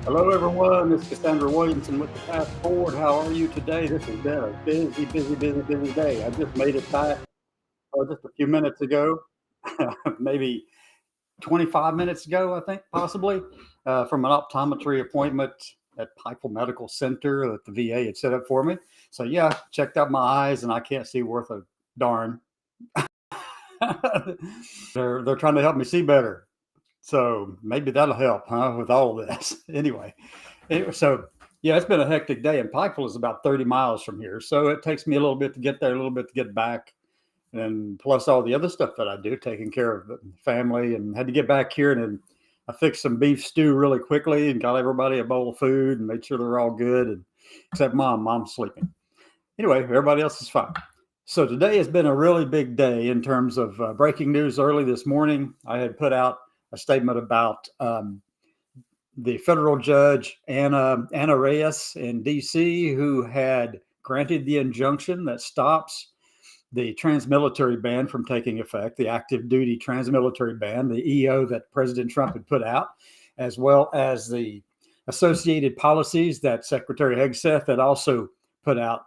Hello, everyone. This is Cassandra Williamson with the Fast Forward. How are you today? This has been a busy day. I just made it back just a few minutes ago, maybe 25 minutes ago, I think, possibly, from an optometry appointment at Pikeville Medical Center that the VA had set up for me. So, yeah, checked out my eyes, and I can't see worth a darn. They're trying to help me see better. So maybe that'll help, huh, with all of this. So yeah, it's been a hectic day, and Pikeville is about 30 miles from here. So it takes me a little bit to get there, a little bit to get back, and plus all the other stuff that I do, taking care of the family, and had to get back here. And then I fixed some beef stew really quickly and got everybody a bowl of food and made sure they're all good, and except mom. Mom's sleeping. Anyway, everybody else is fine. So today has been a really big day in terms of breaking news. Early this morning, I had put out a statement about the federal judge Anna Reyes in D.C., who had granted the injunction that stops the transmilitary ban from taking effect, the active duty transmilitary ban, the EO that President Trump had put out, as well as the associated policies that Secretary Hegseth had also put out,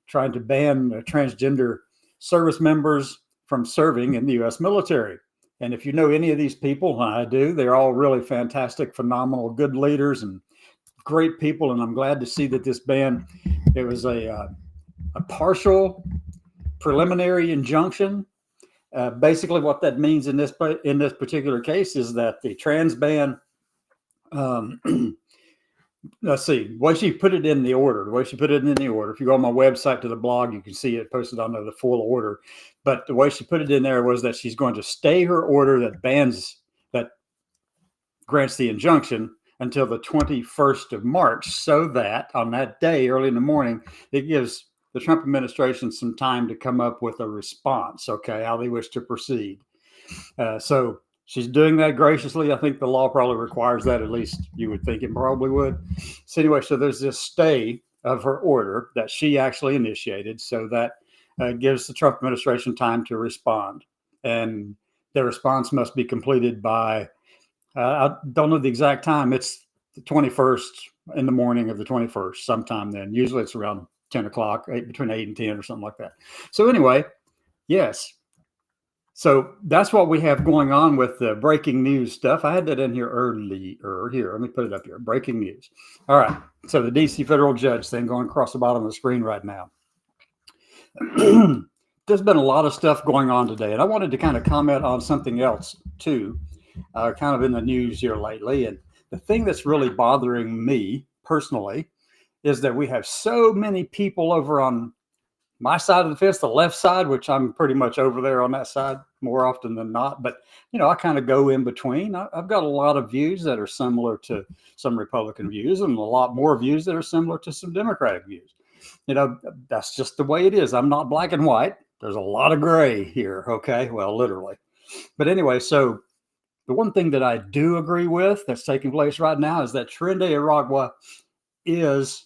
trying to ban transgender service members from serving in the U.S. military. And if you know any of these people, and I do, they're all really fantastic, phenomenal, good leaders and great people. And I'm glad to see that this ban, it was a partial preliminary injunction. Basically, what that means in this particular case is that the trans ban, let's see, the way she put it in the order, if you go on my website to the blog, you can see it posted on the full order. But the way she put it in there was that she's going to stay her order that grants the injunction until the 21st of March, so that on that day, early in the morning, it gives the Trump administration some time to come up with a response, okay, how they wish to proceed. So she's doing that graciously. I think the law probably requires that, at least you would think it probably would. So anyway, so there's this stay of her order that she actually initiated, so that gives the Trump administration time to respond. And the response must be completed by, I don't know the exact time. It's the 21st in the morning of the 21st, sometime then. Usually it's around 10 o'clock, between 8 and 10 or something like that. So anyway, yes. So that's what we have going on with the breaking news stuff. I had that in here earlier. Here, let me put it up here. Breaking news. All right. So the DC federal judge thing going across the bottom of the screen right now. There's been a lot of stuff going on today, and I wanted to kind of comment on something else too, kind of in the news here lately. And the thing that's really bothering me personally is that we have so many people over on my side of the fence, the left side, which I'm pretty much over there on that side more often than not. But, I kind of go in between. I've got a lot of views that are similar to some Republican views and a lot more views that are similar to some Democratic views. That's just the way it is. I'm not black and white. There's a lot of gray here. Okay. Well, literally. But anyway, so the one thing that I do agree with that's taking place right now is that Tren de Aragua is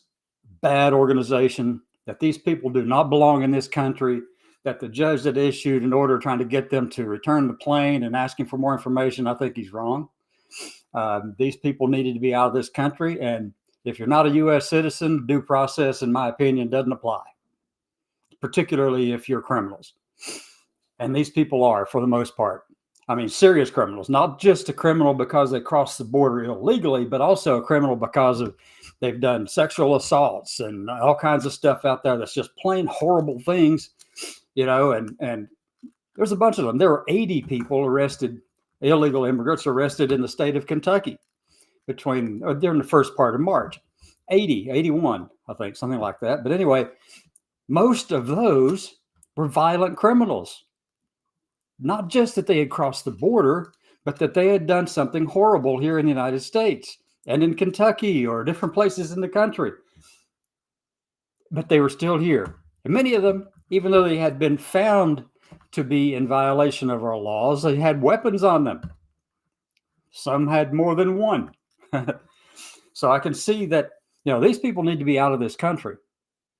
bad organization, that these people do not belong in this country, that the judge that issued an order trying to get them to return the plane and asking for more information, I think he's wrong. These people needed to be out of this country. And if you're not a U.S. citizen, due process, in my opinion, doesn't apply, particularly if you're criminals. And these people are, for the most part. I mean, serious criminals, not just a criminal because they crossed the border illegally, but also a criminal because they've done sexual assaults and all kinds of stuff out there that's just plain horrible things, and there's a bunch of them. There were 80 people arrested, illegal immigrants arrested in the state of Kentucky during the first part of March. 81, I think, something like that. But anyway, most of those were violent criminals. Not just that they had crossed the border, but that they had done something horrible here in the United States and in Kentucky or different places in the country. But they were still here. And many of them, even though they had been found to be in violation of our laws, they had weapons on them. Some had more than one. So I can see that, these people need to be out of this country.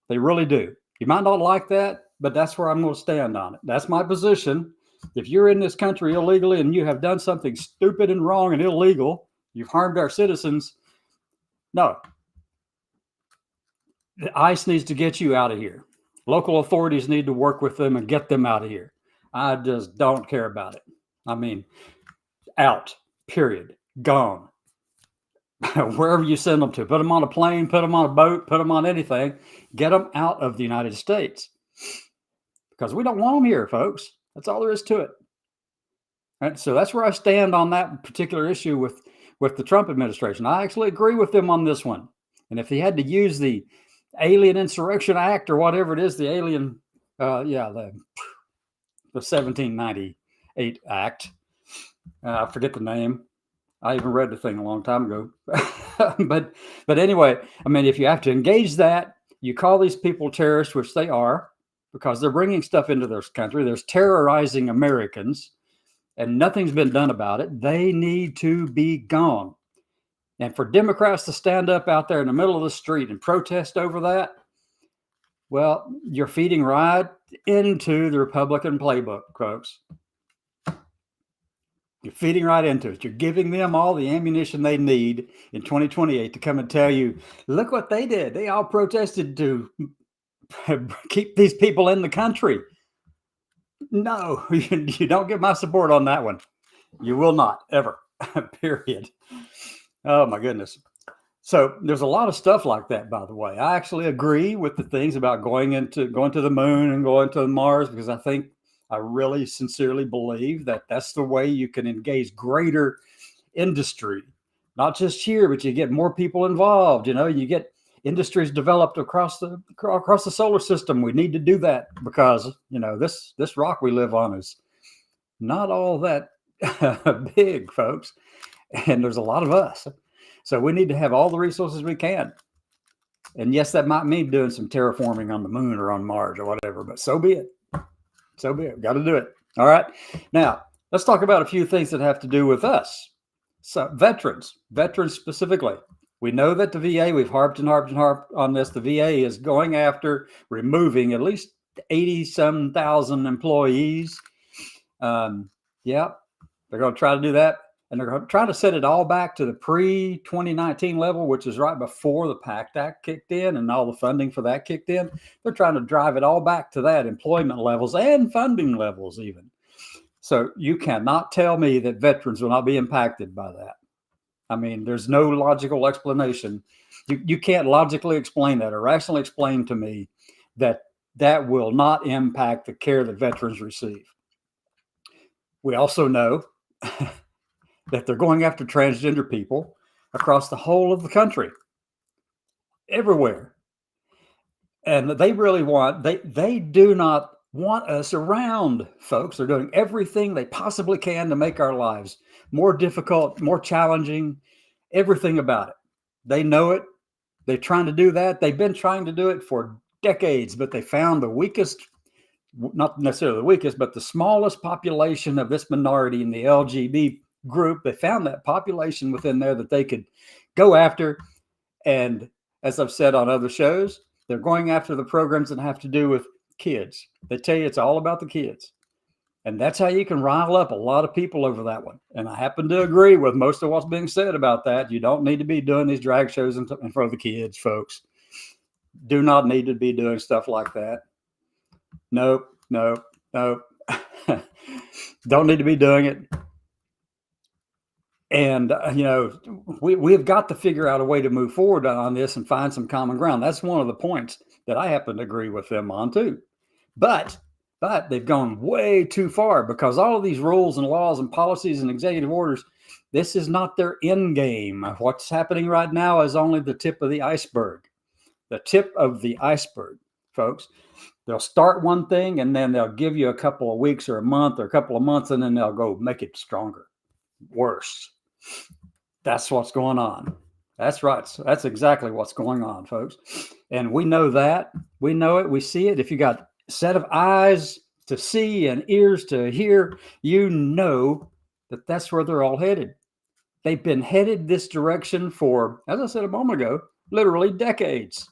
They really do. You might not like that, but that's where I'm going to stand on it. That's my position. If you're in this country illegally and you have done something stupid and wrong and illegal, you've harmed our citizens, No, the ICE needs to get you out of here. Local authorities need to work with them and get them out of here. I just don't care about it. I mean, out, period, gone. Wherever you send them to, put them on a plane, put them on a boat, put them on anything, get them out of the United States because we don't want them here, folks. That's all there is to it. Right? So that's where I stand on that particular issue with the Trump administration. I actually agree with them on this one. And if he had to use the Alien Insurrection Act or whatever it is, the alien, the 1798 Act, I forget the name. I even read the thing a long time ago. but anyway, I mean, if you have to engage that, you call these people terrorists, which they are, because they're bringing stuff into this country. There's terrorizing Americans, and nothing's been done about it. They need to be gone. And for Democrats to stand up out there in the middle of the street and protest over that, well, you're feeding right into the Republican playbook, folks. You're feeding right into it. You're giving them all the ammunition they need in 2028 to come and tell you, look what they did. They all protested to keep these people in the country. No, you don't get my support on that one. You will not, ever, period. Oh, my goodness. So there's a lot of stuff like that, by the way. I actually agree with the things about going to the moon and going to Mars, because I really sincerely believe that that's the way you can engage greater industry, not just here, but you get more people involved. You get industries developed across the solar system. We need to do that because this rock we live on is not all that big, folks, and there's a lot of us. So we need to have all the resources we can. And yes, that might mean doing some terraforming on the moon or on Mars or whatever, but so be it. So be it. Got to do it. All right. Now, let's talk about a few things that have to do with us. So veterans specifically. We know that the VA, we've harped on this. The VA is going after removing at least 80-some thousand employees. They're going to try to do that. And they're going to try to set it all back to the pre-2019 level, which is right before the PACT Act kicked in and all the funding for that kicked in. They're trying to drive it all back to that, employment levels and funding levels even. So you cannot tell me that veterans will not be impacted by that. I mean, there's no logical explanation. You can't logically explain that or rationally explain to me that will not impact the care that veterans receive. We also know that they're going after transgender people across the whole of the country, everywhere. And they really they do not want us around, folks. They're doing everything they possibly can to make our lives more difficult, more challenging, everything about it. They know it. They're trying to do that. They've been trying to do it for decades, but they found the weakest, not necessarily the weakest, but the smallest population of this minority in the LGBT group. They found that population within there that they could go after. And as I've said on other shows, they're going after the programs that have to do with kids. They tell you it's all about the kids. And that's how you can rile up a lot of people over that one. And I happen to agree with most of what's being said about that. You don't need to be doing these drag shows in front of the kids, folks. Do not need to be doing stuff like that. Nope. Don't need to be doing it. And, we have got to figure out a way to move forward on this and find some common ground. That's one of the points that I happen to agree with them on too. But they've gone way too far because all of these rules and laws and policies and executive orders, this is not their end game. What's happening right now is only the tip of the iceberg. The tip of the iceberg, folks. They'll start one thing and then they'll give you a couple of weeks or a month or a couple of months and then they'll go make it stronger, worse. That's what's going on. That's right. That's exactly what's going on, folks. And we know that. We know it. We see it. If you got a set of eyes to see and ears to hear, you know that that's where they're all headed. They've been headed this direction for, as I said a moment ago, literally decades.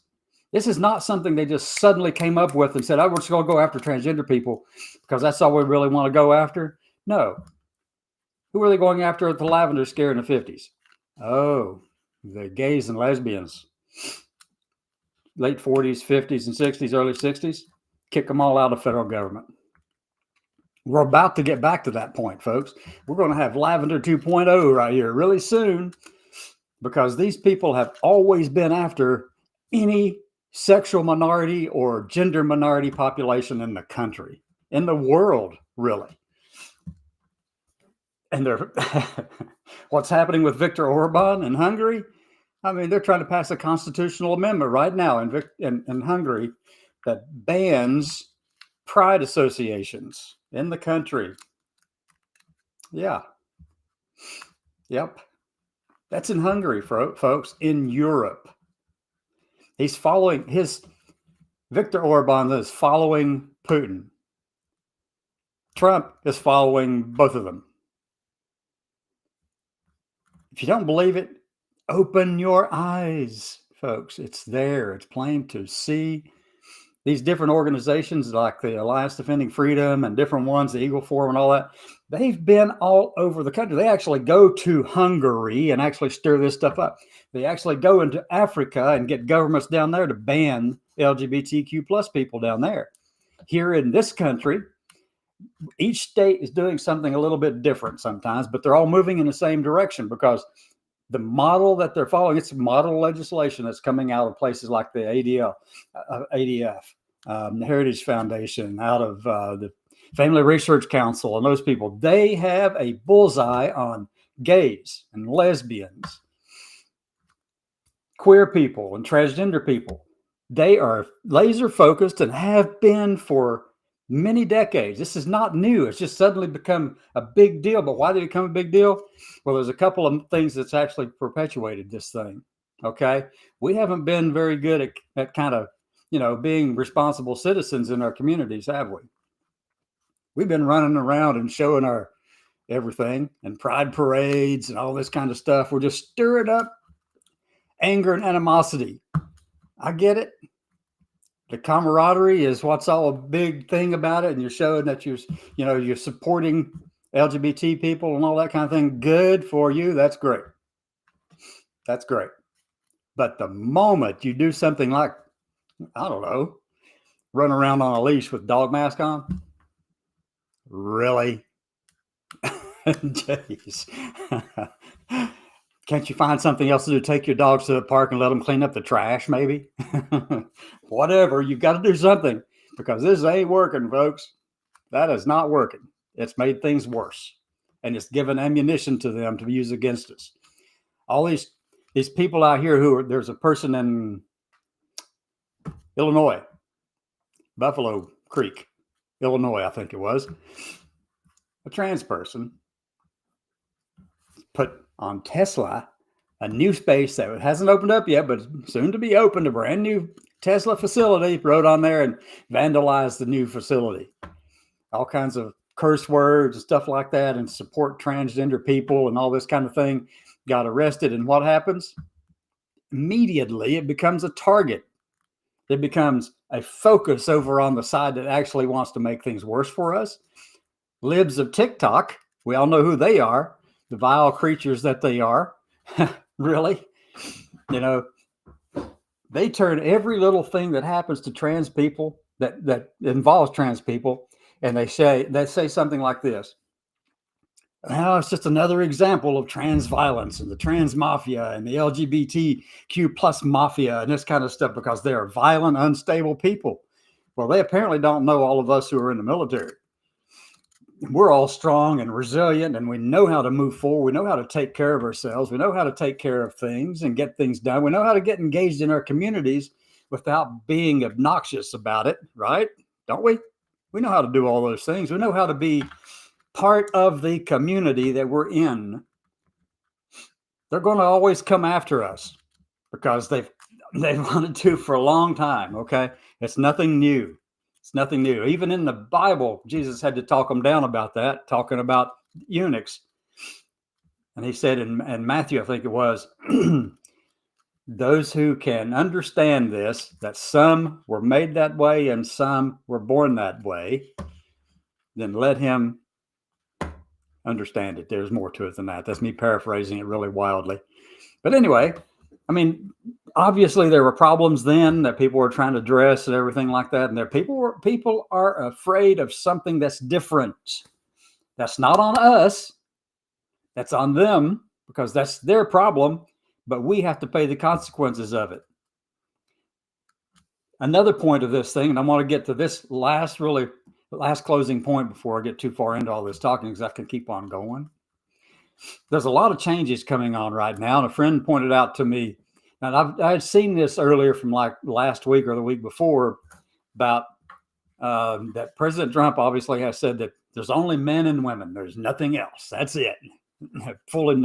This is not something they just suddenly came up with and said, we're just going to go after transgender people because that's all we really want to go after. No. Who are they going after at the Lavender Scare in the 50s? Oh, the gays and lesbians, late 40s, 50s, and 60s, early 60s, kick them all out of federal government. We're about to get back to that point, folks. We're going to have Lavender 2.0 right here really soon, because these people have always been after any sexual minority or gender minority population in the country, in the world, really. And they're what's happening with Viktor Orban in Hungary? I mean, they're trying to pass a constitutional amendment right now in Hungary that bans pride associations in the country. Yeah. Yep. That's in Hungary, folks, in Europe. He's following Viktor Orban is following Putin. Trump is following both of them. If you don't believe it, open your eyes, folks. It's there. It's plain to see. These different organizations like the Alliance Defending Freedom and different ones, the Eagle Forum and all that, they've been all over the country. They actually go to Hungary and actually stir this stuff up. They actually go into Africa and get governments down there to ban LGBTQ plus people down there. Here in this country, each state is doing something a little bit different sometimes, but they're all moving in the same direction because the model that they're following, it's model legislation that's coming out of places like the ADF, the Heritage Foundation, out of the Family Research Council, and those people. They have a bullseye on gays and lesbians, queer people, and transgender people. They are laser focused and have been for many decades. This is not new. It's just suddenly become a big deal. But why did it become a big deal? Well, there's a couple of things that's actually perpetuated this thing. Okay. We haven't been very good at kind of, being responsible citizens in our communities, have we? We've been running around and showing our everything and pride parades and all this kind of stuff. We're just stirring up anger and animosity. I get it. The camaraderie is what's all a big thing about it, and you're showing that you're supporting LGBT people and all that kind of thing. Good for you. That's great. That's great. But the moment you do something like, I don't know, run around on a leash with dog mask on, really? Jeez. Can't you find something else to do? Take your dogs to the park and let them clean up the trash, maybe? Whatever. You've got to do something, because this ain't working, folks. That is not working. It's made things worse. And it's given ammunition to them to use against us. All these people out here there's a person in Illinois, Buffalo Creek, Illinois, I think it was, a trans person put on Tesla a new space that hasn't opened up yet, but soon to be opened, a brand new Tesla facility, wrote on there and vandalized the new facility. All kinds of curse words and stuff like that, and support transgender people and all this kind of thing. Got arrested, and what happens? Immediately, it becomes a target. It becomes a focus over on the side that actually wants to make things worse for us. Libs of TikTok, we all know who they are, the vile creatures that they are. Really? They turn every little thing that happens to trans people, that involves trans people, and they say something like this. Now it's just another example of trans violence and the trans mafia and the LGBTQ plus mafia and this kind of stuff, because they are violent, unstable people. Well, they apparently don't know all of us who are in the military. We're all strong and resilient, and we know how to move forward. We know how to take care of ourselves. We know how to take care of things and get things done. We know how to get engaged in our communities without being obnoxious about it, right? Don't we? We know how to do all those things. We know how to be part of the community that we're in. They're going to always come after us because they've wanted to for a long time, okay? It's nothing new. It's nothing new. Even in the Bible, Jesus had to talk them down about that, talking about eunuchs. And he said in Matthew, I think it was, those who can understand this, that some were made that way and some were born that way, then let him understand it. There's more to it than that. That's me paraphrasing it really wildly. But anyway, I mean, obviously there were problems then that people were trying to address and everything like that. And people are afraid of something that's different. That's not on us. That's on them because that's their problem. But we have to pay the consequences of it. Another point of this thing, and I want to get to this last closing point before I get too far into all this talking, because I can keep on going. There's a lot of changes coming on right now. And a friend pointed out to me, and I had seen this earlier from like last week or the week before, about that President Trump obviously has said that there's only men and women. There's nothing else. That's it. Fully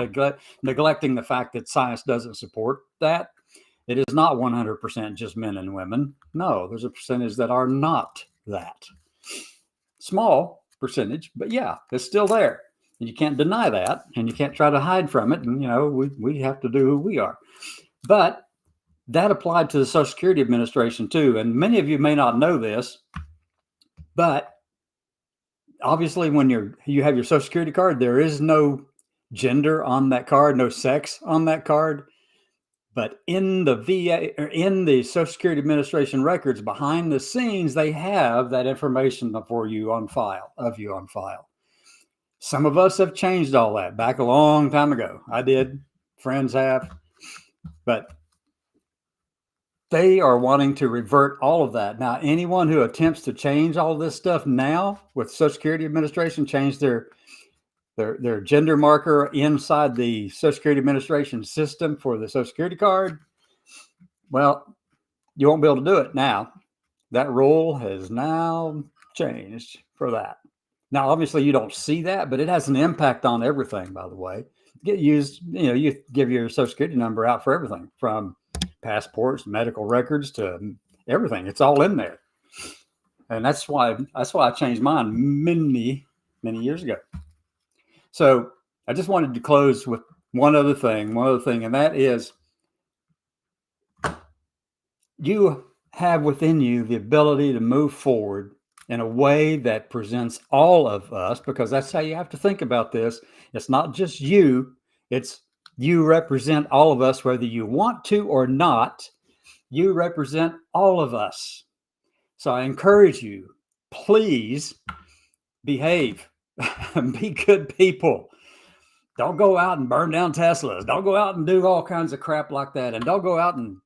neglecting the fact that science doesn't support that. It is not 100% just men and women. No, there's a percentage that are not that. Small percentage, but yeah, it's still there. And you can't deny that, and you can't try to hide from it. And, we have to do who we are. But that applied to the Social Security Administration too. And many of you may not know this, but obviously when you have your Social Security card, there is no gender on that card, no sex on that card. But in the VA or in the Social Security Administration records behind the scenes, they have that information for you on file, Some of us have changed all that back a long time ago. I did, friends have, but they are wanting to revert all of that. Now, anyone who attempts to change all this stuff now with Social Security Administration, change their gender marker inside the Social Security Administration system for the Social Security card, well, you won't be able to do it now. That rule has now changed for that. Now, obviously, you don't see that, but it has an impact on everything, by the way. You give your Social Security number out for everything, from passports, medical records, to everything. It's all in there. And that's why I changed mine many, many years ago. So I just wanted to close with one other thing, and that is you have within you the ability to move forward in a way that presents all of us, because that's how you have to think about this. It's not just you, it's you represent all of us, whether you want to or not. You represent all of us. So I encourage you, please behave, be good people. Don't go out and burn down Teslas. Don't go out and do all kinds of crap like that. And don't go out and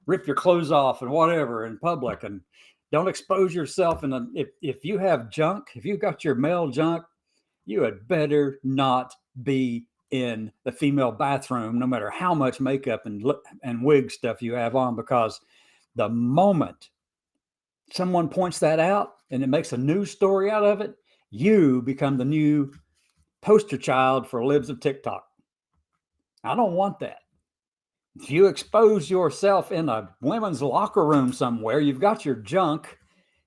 rip your clothes off and whatever in public. And don't expose yourself. And if you have junk, if you've got your male junk, you had better not be in the female bathroom, no matter how much makeup and wig stuff you have on, because the moment someone points that out and it makes a news story out of it, you become the new poster child for libs of TikTok. I don't want that. If you expose yourself in a women's locker room somewhere, you've got your junk,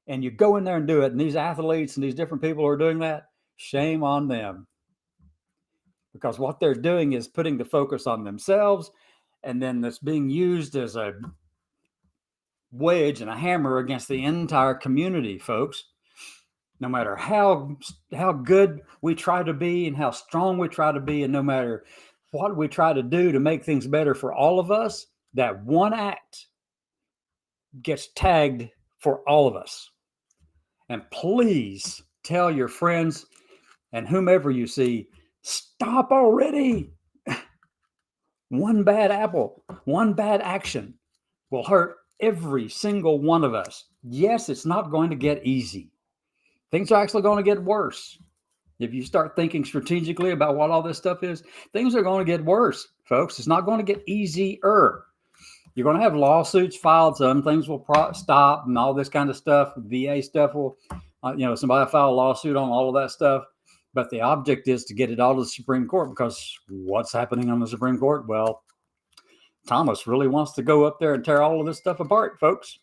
and you go in there and do it, and these athletes and these different people are doing that, shame on them. Because what they're doing is putting the focus on themselves, and then that's being used as a wedge and a hammer against the entire community, folks. No matter how good we try to be and how strong we try to be, and no matter what we try to do to make things better for all of us, that one act gets tagged for all of us. And please tell your friends and whomever you see, stop already. One bad apple, one bad action will hurt every single one of us. Yes, it's not going to get easy. Things are actually going to get worse. If you start thinking strategically about what all this stuff is, things are going to get worse, folks. It's not going to get easier. You're going to have lawsuits filed. Some things will stop and all this kind of stuff. VA stuff will, somebody file a lawsuit on all of that stuff. But the object is to get it all to the Supreme Court, because what's happening on the Supreme Court? Well, Thomas really wants to go up there and tear all of this stuff apart, folks.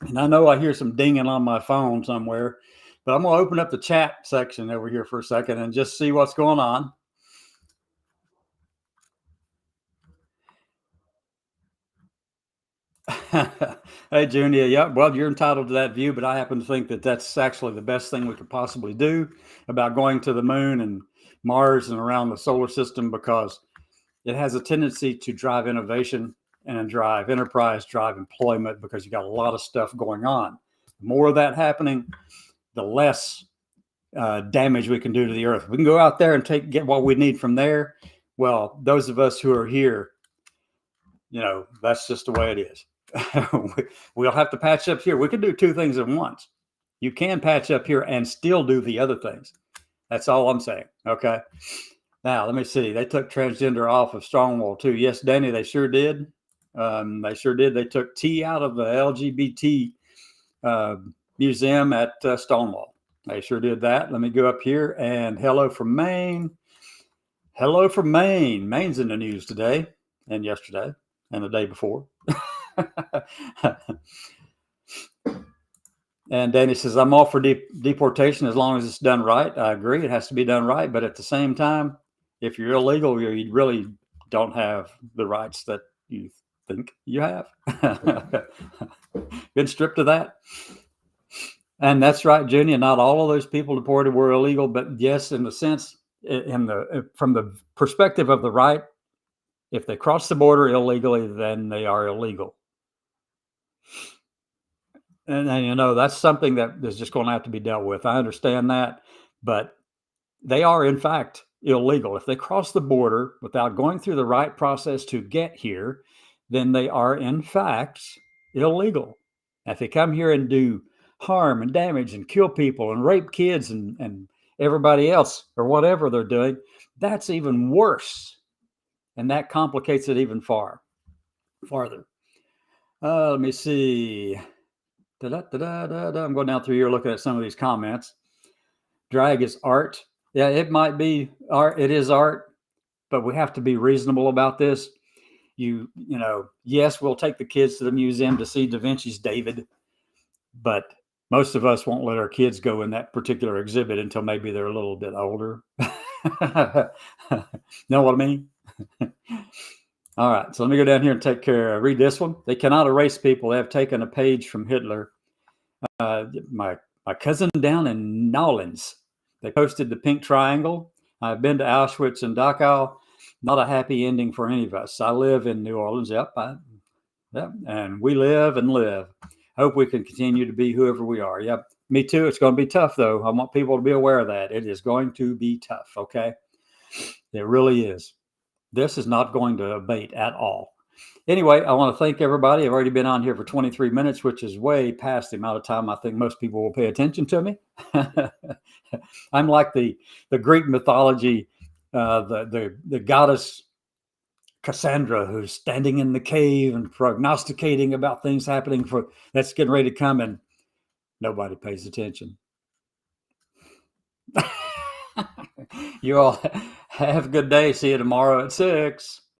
And I know I hear some dinging on my phone somewhere, but I'm going to open up the chat section over here for a second and just see what's going on. Hey, Junia. Yeah, well, you're entitled to that view, but I happen to think that that's actually the best thing we could possibly do about going to the moon and Mars and around the solar system, because it has a tendency to drive innovation and drive enterprise, drive employment, because you got a lot of stuff going on. The more of that happening, the less damage we can do to the earth. We can go out there and get what we need from there. Well, those of us who are here, that's just the way it is. We'll have to patch up here. We can do two things at once. You can patch up here and still do the other things. That's all I'm saying. Okay. Now, let me see. They took transgender off of Stonewall too. Yes, Danny, they sure did. They sure did. They took T out of the LGBT museum at Stonewall. They sure did that. Let me go up here and hello from Maine. Hello from Maine. Maine's in the news today and yesterday and the day before. And Danny says, I'm all for deportation as long as it's done right. I agree. It has to be done right. But at the same time, if you're illegal, you really don't have the rights that you think you have. Been stripped of that. And that's right, Junior. Not all of those people deported were illegal, but yes, in the sense, from the perspective of the right, if they cross the border illegally, then they are illegal. And that's something that is just going to have to be dealt with. I understand that, but they are in fact illegal. If they cross the border without going through the right process to get here, then they are in fact illegal. If they come here and do harm and damage and kill people and rape kids and everybody else or whatever they're doing, that's even worse. And that complicates it even farther. Let me see. I'm going down through here looking at some of these comments. Drag is art. Yeah, it might be art. It is art, but we have to be reasonable about this. Yes, we'll take the kids to the museum to see Da Vinci's David, but most of us won't let our kids go in that particular exhibit until maybe they're a little bit older. Know what I mean? All right, so let me go down here and read this one. They cannot erase people. They have taken a page from Hitler. My cousin down in Nolens, they posted the pink triangle. I've been to Auschwitz and Dachau. Not a happy ending for any of us. I live in New Orleans. Yep, and we live and live. Hope we can continue to be whoever we are. Yep, me too. It's going to be tough, though. I want people to be aware of that. It is going to be tough, okay? It really is. This is not going to abate at all. Anyway, I want to thank everybody. I've already been on here for 23 minutes, which is way past the amount of time I think most people will pay attention to me. I'm like the Greek mythology, the goddess Cassandra, who's standing in the cave and prognosticating about things happening that's getting ready to come, and nobody pays attention. You all have a good day. See you tomorrow at 6.